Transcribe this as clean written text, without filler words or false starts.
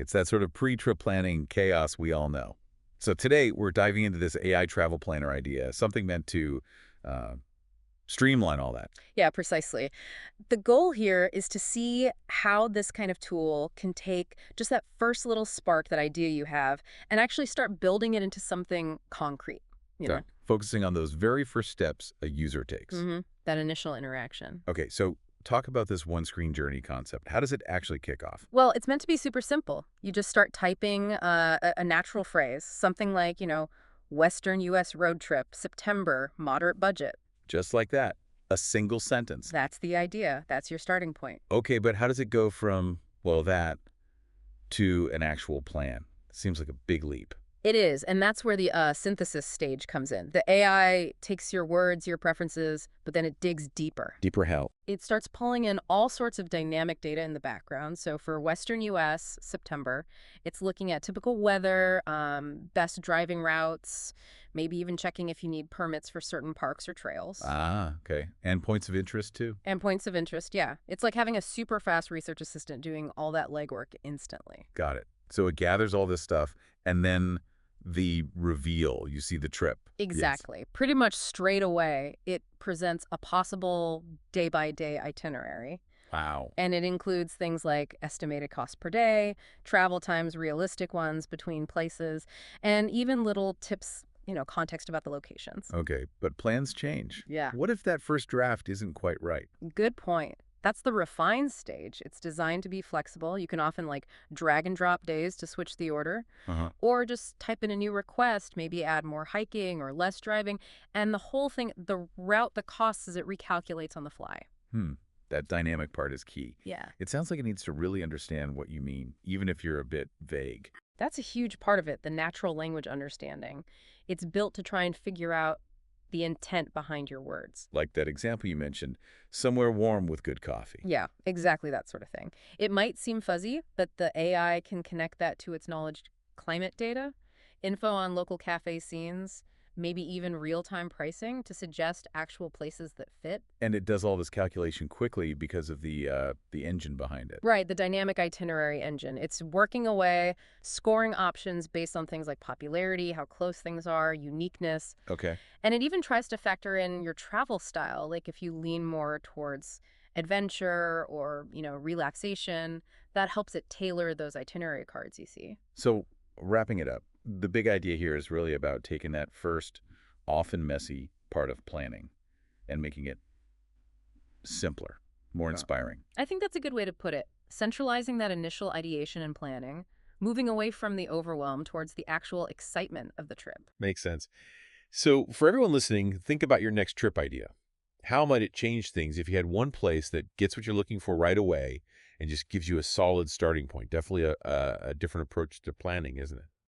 It's that sort of pre-trip planning chaos we all know. So today, we're diving into this AI travel planner idea, something meant to uh, streamline all that. Yeah, precisely. The goal here is to see how this kind of tool can take just that first little spark, that idea you have, and actually start building it into something concrete, you So know, focusing on those very first steps a user takes. that initial interaction. Okay, so talk about this one-screen journey concept. How does it actually kick off? Well, it's meant to be super simple. You just start typing a natural phrase, something like, Western U.S. road trip, September, moderate budget. Just like that, a single sentence. That's the idea. That's your starting point. Okay, but how does it go from, well, that to an actual plan? Seems like a big leap. It is, and that's where the synthesis stage comes in. The AI takes your words, your preferences, but then it digs deeper. Deeper hell. It starts pulling in all sorts of dynamic data in the background. So for Western U.S., September, it's looking at typical weather, best driving routes, maybe even checking if you need permits for certain parks or trails. Ah, okay. And points of interest, too? And points of interest, yeah. It's like having a super fast research assistant doing all that legwork instantly. Got it. So it gathers all this stuff, and then the reveal, you see the trip. Exactly. Pretty much straight away, it presents a possible day-by-day itinerary. Wow. And it includes things like estimated cost per day, travel times, realistic ones between places, and even little tips, context about the locations. Okay, but plans change. Yeah. What if that first draft isn't quite right? Good point. That's the refine stage. It's designed to be flexible. You can often drag and drop days to switch the order, Uh-huh. or just type in a new request, maybe add more hiking or less driving, and the whole thing, the route, the costs as it recalculates on the fly. That dynamic part is key. Yeah. It sounds like it needs to really understand what you mean, even if you're a bit vague. That's a huge part of it, the natural language understanding. It's built to try and figure out the intent behind your words. Like that example you mentioned, somewhere warm with good coffee. Yeah, exactly that sort of thing. It might seem fuzzy, but the AI can connect that to its knowledge climate data, info on local cafe scenes, maybe even real-time pricing to suggest actual places that fit. And it does all this calculation quickly because of the engine behind it. Right, the dynamic itinerary engine. It's working away, scoring options based on things like popularity, how close things are, uniqueness. Okay. And it even tries to factor in your travel style, like if you lean more towards adventure or, relaxation, that helps it tailor those itinerary cards you see. So wrapping it up, the big idea here is really about taking that first, often messy part of planning and making it simpler, more inspiring. I think that's a good way to put it. Centralizing that initial ideation and planning, moving away from the overwhelm towards the actual excitement of the trip. Makes sense. So for everyone listening, think about your next trip idea. How might it change things if you had one place that gets what you're looking for right away and just gives you a solid starting point? Definitely a different approach to planning, isn't it?